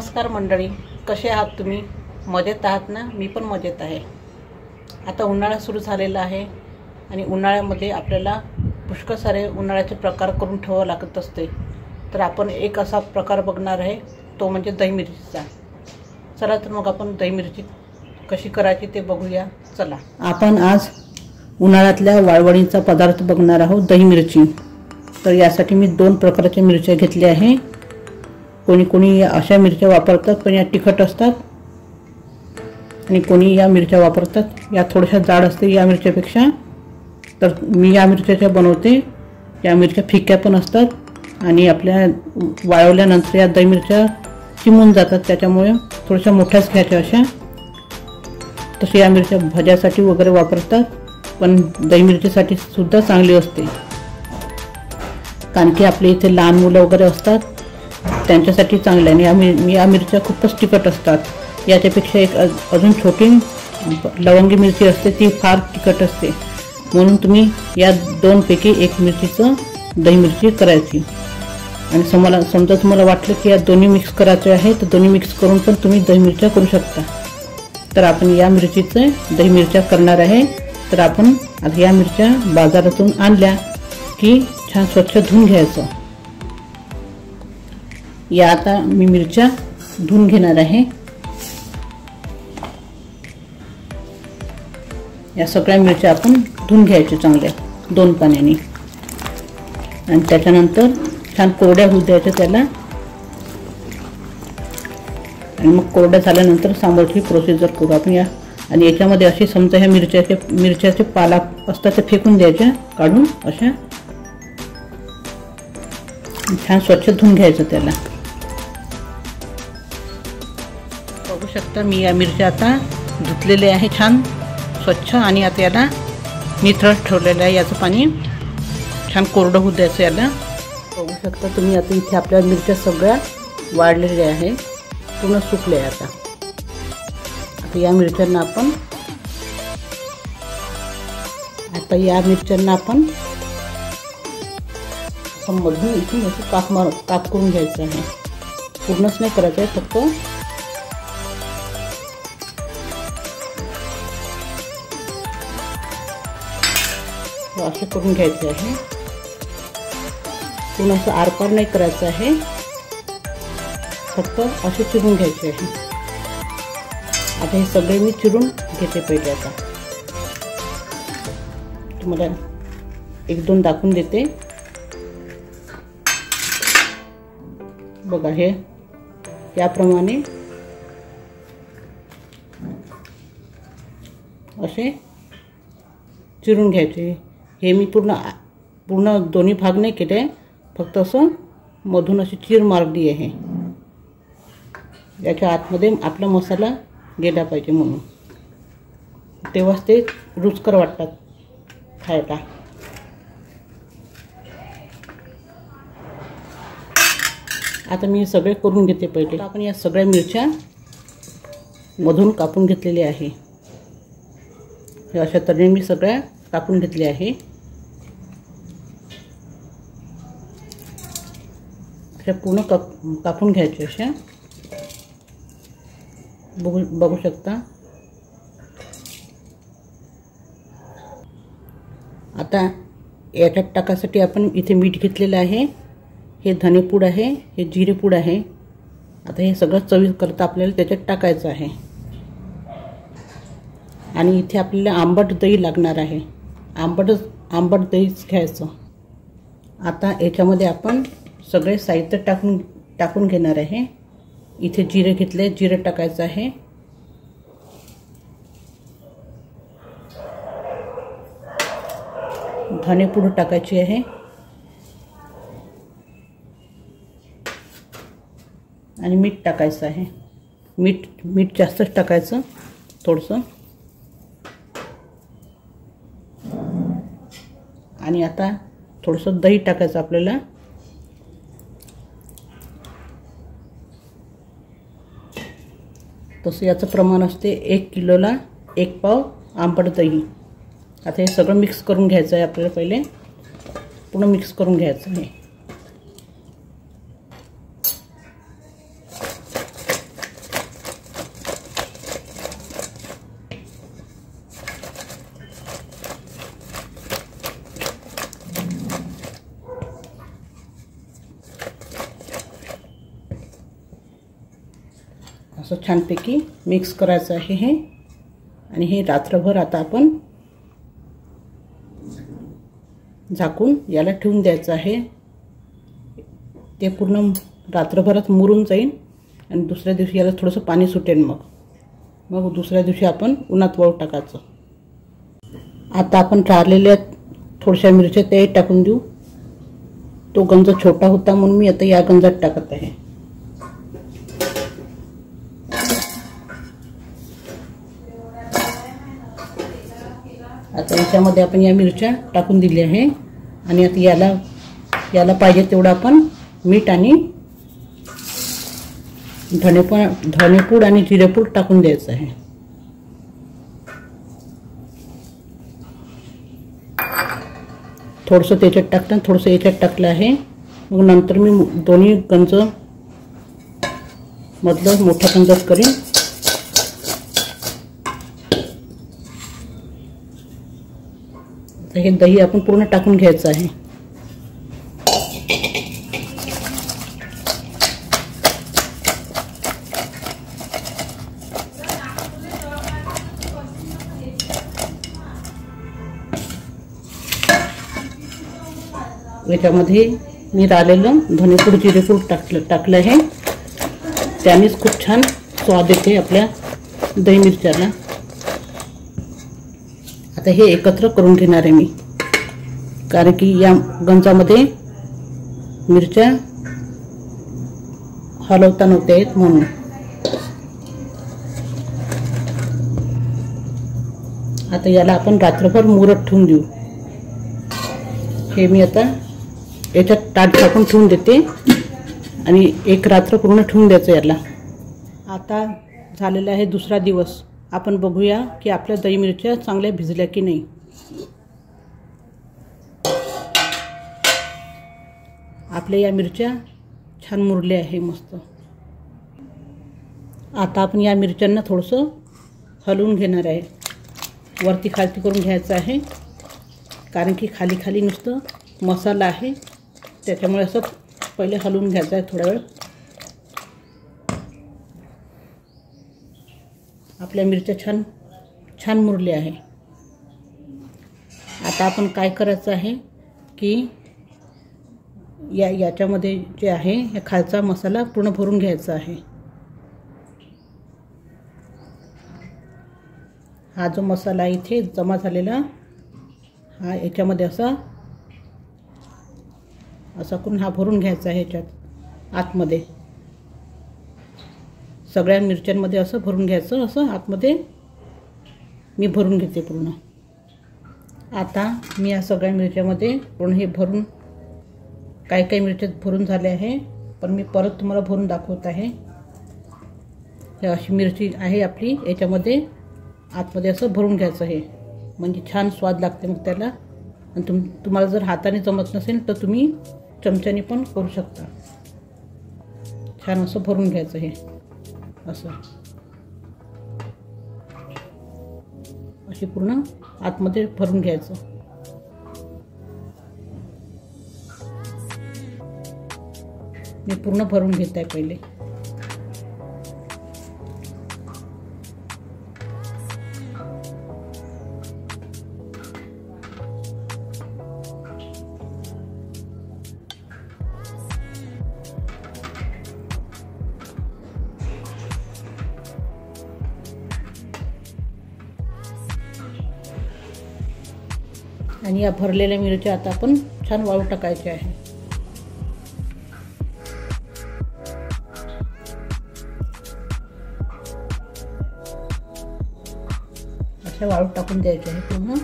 नमस्कार मंडळी, कसे आहात तुम्ही? मजेत आहात ना? मी पण मजेत आहे। आता उन्हाळा सुरू झालेला आहे आणि उन्हाळ्यामध्ये आपल्याला पुष्कळ सारे उन्हाळ्याचे प्रकार करून ठेवावे लागत असते। तर आपण एक असा प्रकार बघणार आहे, तो म्हणजे दही मिरचीचा। चला तर मग आपण दही मिरची कशी करायची ते बघूया। चला, आपण आज उन्हाळ्यातल्या वाळवणीचा पदार्थ बघणार आहोत, दही मिरची। तर यासाठी मी 2 प्रकारच्या मिरच्या घेतल्या आहे। कोणी कोणी अशा मिरच्या वापरतात, पण या तिखट असतात, आणि कोणी या मिरच्या वापरतात या थोड्याशा जाड असते या मिरच्यापेक्षा। तर मी या मिरच्याच्या बनवते। या मिरच्या फिक्या पण असतात आणि आपल्या वाळवल्यानंतर या दही मिरच्या चिमून जातात, त्याच्यामुळे थोड्याशा मोठ्याच घ्यायच्या अशा। तसे या मिरच्या भाज्यासाठी वगैरे वापरतात, पण दही मिरचीसाठी सुद्धा चांगली असते, कारण की आपल्या इथे लहान मुलं वगैरे असतात, त्यांच्यासाठी चांगल्या आणि या मिरच्या खूपच तिखट असतात। याच्यापेक्षा एक अजून छोटी लवंगी मिरची असते, ती फार तिखट असते, म्हणून तुम्ही या 2 पैकी एक मिरचीचं दही मिरची करायची। आणि समजा तुम्हाला वाटलं की या दोन्ही मिक्स करायचे आहे, तर दोन्ही मिक्स करून पण तुम्ही दही मिरच्या करू शकता। तर आपण या मिरचीचे दही मिरच्या करणार आहे। तर आपण आता या मिरच्या बाजारातून आणल्या की छान स्वच्छ धुवून घ्यायचं। या आता मी मिरच्या धुवून घेणार आहे। या सगळ्या मिरच्या आपण धुवून घ्यायच्या चांगल्या 2 पाण्याने, आणि त्याच्यानंतर छान कोरड्या होऊ द्यायच्या त्याला। आणि मग कोरड्या झाल्यानंतर सांबारची प्रोसिजर करू आपण। या आणि याच्यामध्ये असे समजा ह्या मिरच्याचे पाला असतात ते फेकून द्यायच्या, काढून अशा छान स्वच्छ धुवून घ्यायचं त्याला। बघू शकता मी या मिरच्या आता धुतलेल्या आहे छान स्वच्छ, आणि आता याला निथळत ठेवलेलं आहे। याचं पाणी छान कोरडं होऊ द्यायचं याला। बघू शकता तुम्ही आता इथे आपल्या मिरच्या सगळ्या वाळलेल्या आहे, पूर्ण सुकल्या आता। या मिरच्यांना आपण मधून इथून असं काप करून घ्यायचं आहे। पूर्णच नाही करायचं आहे, फक्त असे करून घ्यायचे आहे। पूर्ण असं आरपार नाही करायचं आहे, फक्त असे चिरून घ्यायचे आहे। आता हे सगळे मी चिरून घेते पहिले। आता तुम्हाला 1-2 दाखवून देते बघा। हे याप्रमाणे असे चिरून घ्यायचे। हे मी पूर्ण दोन्ही भाग नाही केले, फक्त असं मधून अशी चीर मारली आहे, याच्या आतमध्ये आपला मसाला गेला पाहिजे म्हणून, तेव्हाच ते रुचकर वाटतात खायला। आता मी सगळे करून घेते पहिले। आपण या सगळ्या मिरच्या मधून कापून घेतलेल्या आहे। अशा तऱ्हेने मी सगळ्या कापून घेतल्या आहे। अशा पूर्ण कापून घ्यायच्या अशा। बघू शकता। आता याच्यात टाकासाठी आपण इथे मीठ घेतलेलं आहे, हे धनेपूड आहे, हे जिरेपूड आहे। आता हे सगळं चवीकरता आपल्याला त्याच्यात टाकायचं आहे। आणि इथे आपल्याला आंबट दही लागणार आहे, आंबट दहीच घ्यायचं। आता याच्यामध्ये आपण सगळे साहित्य टाकून घेणार आहे। इथे जिरे घेतले, जिरे टाकायचं आहे। धनेपूड टाकायची आहे, आणि मीठ टाकायचं आहे। मीठ जास्तच टाकायचं थोडंसं। आणि आता थोडंसं दही टाकायचं आपल्याला। तसं याचं प्रमाण असते 1 किलोला 1 पाव आंबट दही। आता हे सगळं मिक्स करून घ्यायचं आहे आपल्याला, पहिले पूर्ण मिक्स करून घ्यायचं आहे। असं छानपैकी मिक्स करायचं आहे हे. आणि हे रात्रभर आता आपण झाकून याला ठेवून द्यायचं आहे. ते पूर्ण रात्रभरात मुरून जाईल आणि दुसऱ्या दिवशी याला थोडंसं पाणी सुटेल. मग दुसऱ्या दिवशी आपण उन्हात वाळू टाकायचं. आता आपण राहिलेल्या थोड्याशा मिरच्या ते टाकून देऊ. तो गंज छोटा होता म्हणून मी आता या गंजात टाकत आहे. आता याच्यामध्ये आपण या मिरच्या टाकून दिल्या आहे आणि आता याला पाहिजे तेवढं आपण मीठ आणि धनेपूड आणि जिरेपूड टाकून द्यायचं आहे. थोडंसं त्याच्यात टाकलं, थोडंसं याच्यात टाकलं आहे. मग नंतर मी दोन्ही गंज मधलं मोठा गंजात करीन. हे दही आपण पूर्ण टाकून घ्यायचं आहे. याच्यामध्ये मी राहिलेलं धनेपूड जिरेपूड टाकलं आहे. त्यानेच खूप छान स्वाद येते आपल्या दही मिरच्याला. आता हे एकत्र करून घेणार आहे मी, कारण की या गंजामध्ये मिरच्या हलवता नव्हत्या येत म्हणून. आता याला आपण रात्रभर मुरत ठेवून देऊ. हे मी आता याच्यात ताट टाकून ठेवून देते आणि एक रात्र पूर्ण ठेवून द्यायचं याला. आता झालेला आहे दुसरा दिवस. आपण बघूया की आपल्या दही मिरच्या चांगल्या भिजल्या की नाही. आपल्या या मिरच्या छान मुरल्या आहे मस्त. आता आपण या मिरच्यांना थोडंसं हलवून घेणार आहे. वरती खालती करून घ्यायचं आहे, कारण की खाली खाली नुसतं मसाला आहे, त्याच्यामुळे असं पहिले हलवून घ्यायचं आहे थोडा वेळ. आपल्या मिरच्या छान छान मुरल्या आहे. आता आपण काय करायचं आहे की याच्यामध्ये जे आहे या खालचा मसाला पूर्ण भरून घ्यायचा आहे. हा जो मसाला इथे जमा झालेला हा याच्यामध्ये असा करून हा भरून घ्यायचा आहे. याच्यात आतमध्ये सगळ्या मिरच्यांमध्ये असं भरून घ्यायचं. असं आतमध्ये मी भरून घेते पूर्ण. आता मी या सगळ्या मिरच्यामध्ये पूर्ण हे भरून काही मिरच्यात भरून झाले आहे, पण मी परत तुम्हाला भरून दाखवत आहे. हे अशी मिरची आहे आपली, याच्यामध्ये आतमध्ये असं भरून घ्यायचं आहे, म्हणजे छान स्वाद लागते मग त्याला. आणि तुम्हाला जर हाताने जमत नसेल तर तुम्ही चमच्याने पण करू शकता. छान असं भरून घ्यायचं हे असं. अशी पूर्ण आतमध्ये भरून घ्यायचं. मी पूर्ण भरून घेत आहे पहिले. आणि या भरलेल्या मिरच्या आता आपण छान वाळू टाकायच्या आहे. अशा वाळू टाकून द्यायच्या आहे पूर्ण.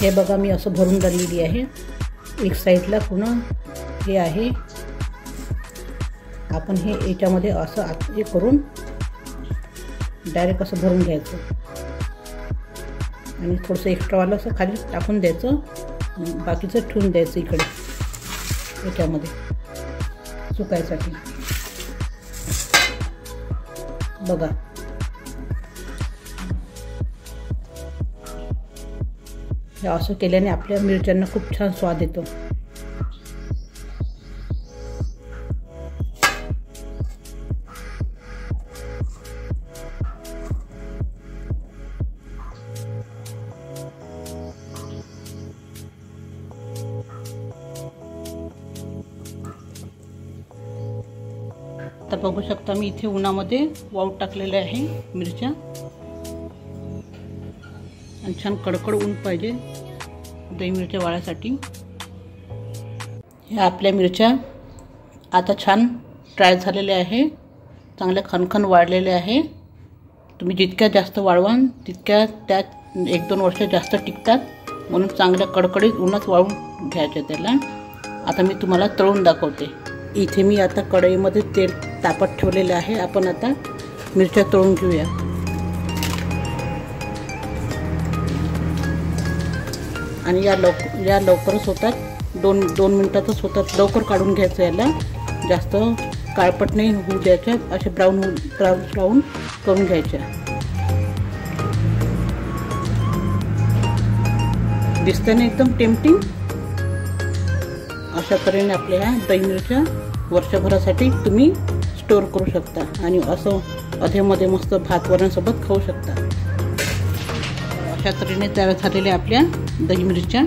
हे बघा मी असं भरून झालेली आहे. एक साईडला पूर्ण हे आहे. आपण हे याच्यामध्ये असं हे करून डायरेक्ट असं भरून घ्यायचं आणि थोडंसं एक्स्ट्रावालं असं खाली टाकून द्यायचं, बाकीचं ठेवून द्यायचं इकडे याच्यामध्ये सुकायसाठी. बघा हे असं केल्याने आपल्या मिरच्यांना खूप छान स्वाद येतो. आता बघू शकता मी इथे उन्हामध्ये वाळू टाकलेले आहे मिरच्या, आणि छान कडकड ऊन पाहिजे दही मिरच्या वाळायसाठी. ह्या आपल्या मिरच्या आता छान ड्राय झालेल्या आहे, चांगल्या खणखण वाळलेल्या आहे. तुम्ही जितक्या जास्त वाळवाल तितक्या त्यात 1-2 वर्ष जास्त टिकतात, म्हणून चांगल्या कडकडीत उन्हात वाळून घ्यायचे त्याला. आता मी तुम्हाला तळून दाखवते. इथे मी आता कढईमध्ये तेल तापत ठेवलेले आहे. आपण आता मिरच्या तळून घेऊया. आणि या लवकरच होतात, 2 मिनिटातच होतात. लवकर काढून घ्यायचं याला, जास्त काळपट नाही होऊ द्यायच्या, असे ब्राऊन करून घ्यायच्या. दिसतं ना एकदम टेम्पटिंग. अशा तऱ्हेने आपल्या दही मिरच्या वर्षभरासाठी तुम्ही स्टोर करू शकता आणि असं अधेमध्ये मस्त भात वरणासोबत खाऊ शकता. अशा तऱ्हेने तयार झालेल्या आपल्या दही मिरच्या